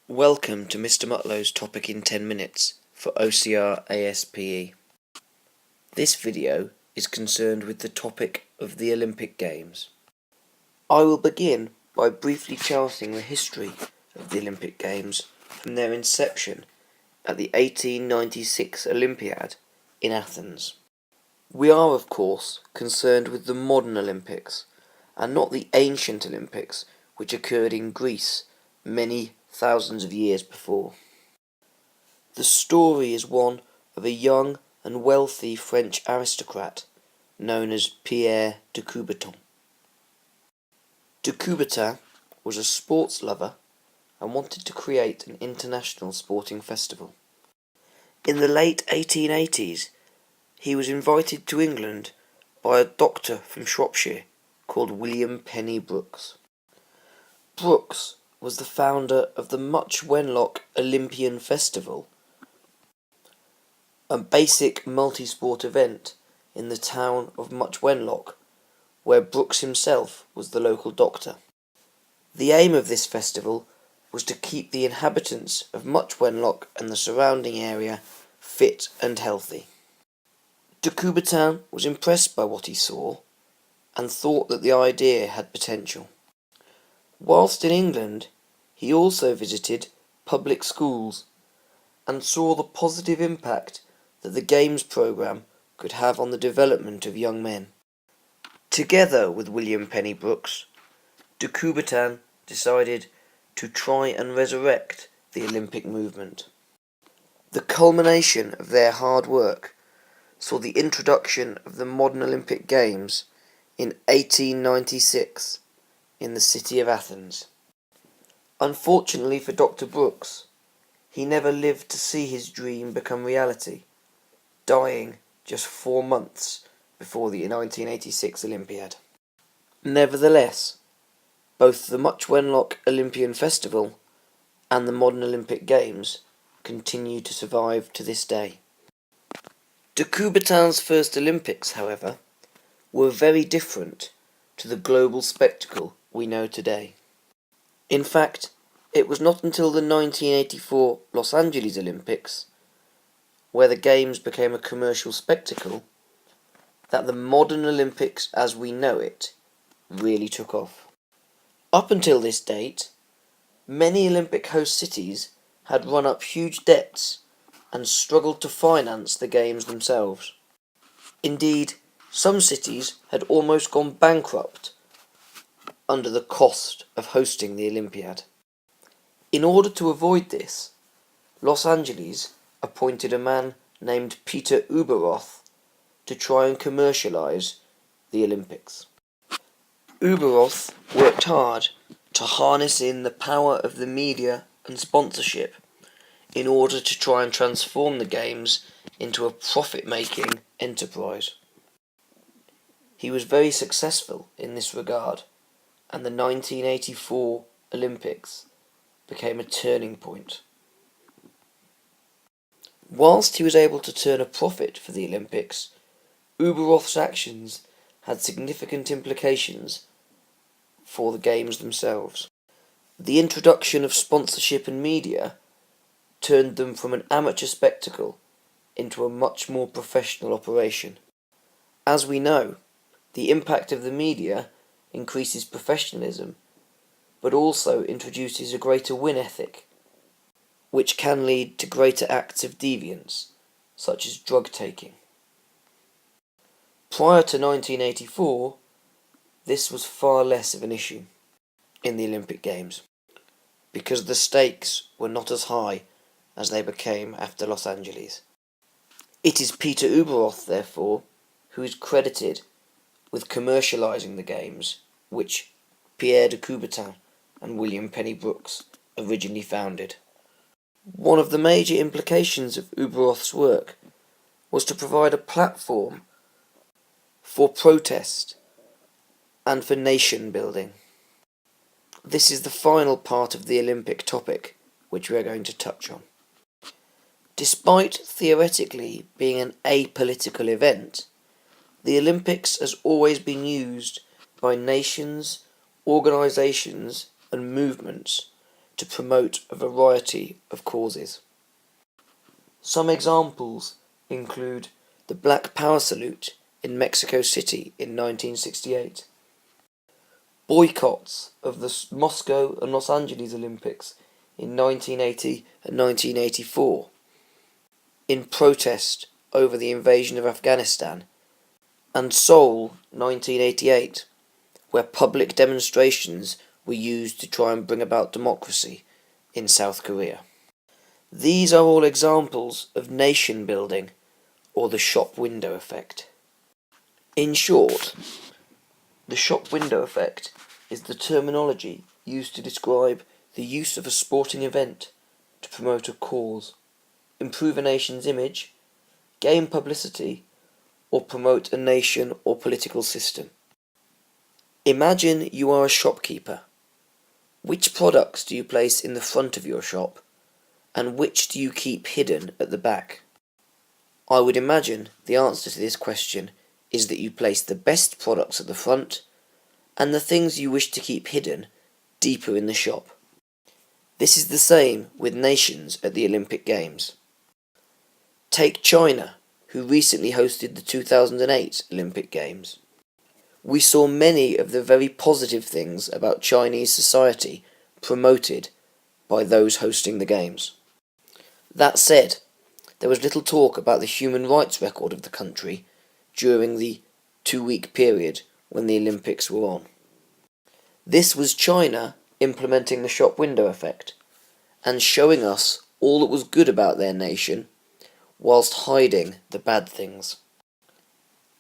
Welcome to Mr. Mutlow's Topic in 10 Minutes for OCR A.S. PE. This video is concerned with the topic of the Olympic Games. I will begin by briefly charting the history of the Olympic Games from their inception at the 1896 Olympiad in Athens. We are, of course, concerned with the modern Olympics, and not the ancient Olympics which occurred in Greece many thousands of years before. The story is one of a young and wealthy French aristocrat known as Pierre de Coubertin. De Coubertin was a sports lover and wanted to create an international sporting festival. In the late 1880s, he was invited to England by a doctor from Shropshire called William Penny Brooks. Brooks was the founder of the Much Wenlock Olympian Festival, a basic multi-sport event in the town of Much Wenlock, where Brooks himself was the local doctor. The aim of this festival was to keep the inhabitants of Much Wenlock and the surrounding area fit and healthy. De Coubertin was impressed by what he saw and thought that the idea had potential. Whilst in England, he also visited public schools and saw the positive impact that the Games programme could have on the development of young men. Together with William Penny Brooks, de Coubertin decided to try and resurrect the Olympic movement. The culmination of their hard work saw the introduction of the modern Olympic Games in 1896 in the city of Athens. Unfortunately for Dr. Brooks, he never lived to see his dream become reality, dying just 4 months before the 1986 Olympiad. Nevertheless, both the Much Wenlock Olympian Festival and the modern Olympic Games continue to survive to this day. De Coubertin's first Olympics, however, were very different to the global spectacle we know today. In fact, it was not until the 1984 Los Angeles Olympics, where the Games became a commercial spectacle, that the modern Olympics as we know it really took off. Up until this date, many Olympic host cities had run up huge debts and struggled to finance the Games themselves. Indeed, some cities had almost gone bankrupt under the cost of hosting the Olympiad. In order to avoid this, Los Angeles appointed a man named Peter Ueberroth to try and commercialise the Olympics. Ueberroth worked hard to harness in the power of the media and sponsorship in order to try and transform the Games into a profit-making enterprise. He was very successful in this regard, and the 1984 Olympics became a turning point. Whilst he was able to turn a profit for the Olympics, Ueberroth's actions had significant implications for the Games themselves. The introduction of sponsorship and media turned them from an amateur spectacle into a much more professional operation. As we know, the impact of the media increases professionalism, but also introduces a greater win ethic, which can lead to greater acts of deviance, such as drug taking. Prior to 1984, this was far less of an issue in the Olympic Games, because the stakes were not as high as they became after Los Angeles. It is Peter Ueberroth, therefore, who is credited with commercialising the Games, which Pierre de Coubertin and William Penny Brooks originally founded. One of the major implications of Ueberroth's work was to provide a platform for protest and for nation building. This is the final part of the Olympic topic which we are going to touch on. Despite theoretically being an apolitical event, the Olympics has always been used by nations, organisations and movements to promote a variety of causes. Some examples include the Black Power Salute in Mexico City in 1968, boycotts of the Moscow and Los Angeles Olympics in 1980 and 1984, in protest over the invasion of Afghanistan, and Seoul 1988, where public demonstrations were used to try and bring about democracy in South Korea. These are all examples of nation building, or the shop window effect. In short, the shop window effect is the terminology used to describe the use of a sporting event to promote a cause, improve a nation's image, gain publicity, or promote a nation or political system. Imagine you are a shopkeeper. Which products do you place in the front of your shop, and which do you keep hidden at the back? I would imagine the answer to this question is that you place the best products at the front, and the things you wish to keep hidden deeper in the shop. This is the same with nations at the Olympic Games. Take China, who recently hosted the 2008 Olympic Games. We saw many of the very positive things about Chinese society promoted by those hosting the Games. That said, there was little talk about the human rights record of the country during the 2-week period when the Olympics were on. This was China implementing the shop window effect and showing us all that was good about their nation whilst hiding the bad things.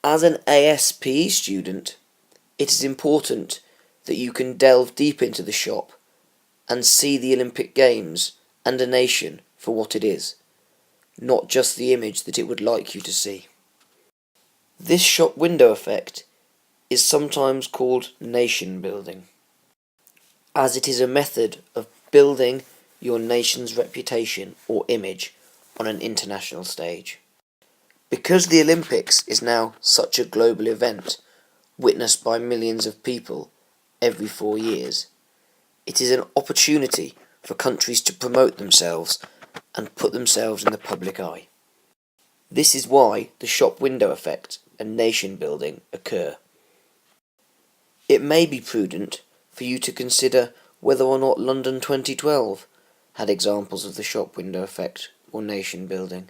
As an A.S. PE student, it is important that you can delve deep into the shop and see the Olympic Games and a nation for what it is, not just the image that it would like you to see. This shop window effect is sometimes called nation building, as it is a method of building your nation's reputation or image on an international stage. Because the Olympics is now such a global event, witnessed by millions of people every 4 years, it is an opportunity for countries to promote themselves and put themselves in the public eye. This is why the shop window effect and nation building occur. It may be prudent for you to consider whether or not London 2012 had examples of the shop window effect or nation building,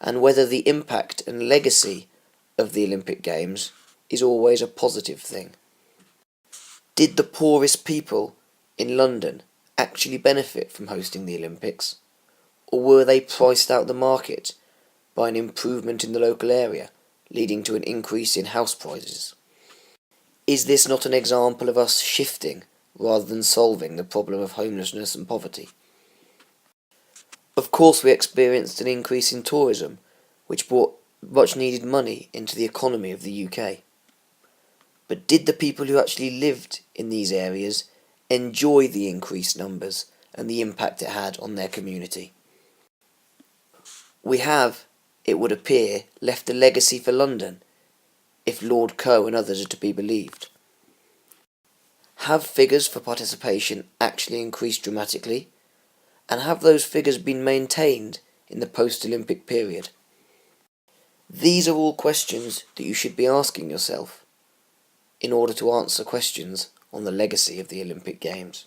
and whether the impact and legacy of the Olympic Games is always a positive thing. Did the poorest people in London actually benefit from hosting the Olympics, or were they priced out the market by an improvement in the local area, leading to an increase in house prices? Is this not an example of us shifting rather than solving the problem of homelessness and poverty? Of course, we experienced an increase in tourism, which brought much needed money into the economy of the UK. But did the people who actually lived in these areas enjoy the increased numbers and the impact it had on their community? We have, it would appear, left a legacy for London, if Lord Coe and others are to be believed. Have figures for participation actually increased dramatically? And have those figures been maintained in the post-Olympic period? These are all questions that you should be asking yourself in order to answer questions on the legacy of the Olympic Games.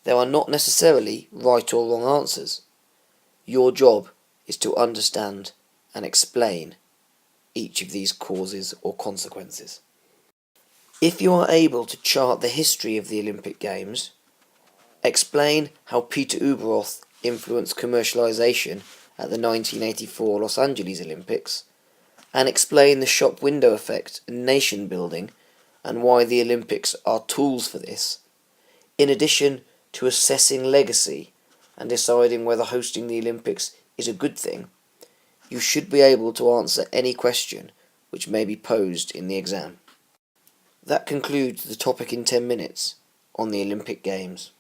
There are not necessarily right or wrong answers. Your job is to understand and explain each of these causes or consequences. If you are able to chart the history of the Olympic Games, explain how Peter Ueberroth influenced commercialisation at the 1984 Los Angeles Olympics, and explain the shop window effect and nation building and why the Olympics are tools for this, in addition to assessing legacy and deciding whether hosting the Olympics is a good thing, you should be able to answer any question which may be posed in the exam. That concludes the topic in 10 minutes on the Olympic Games.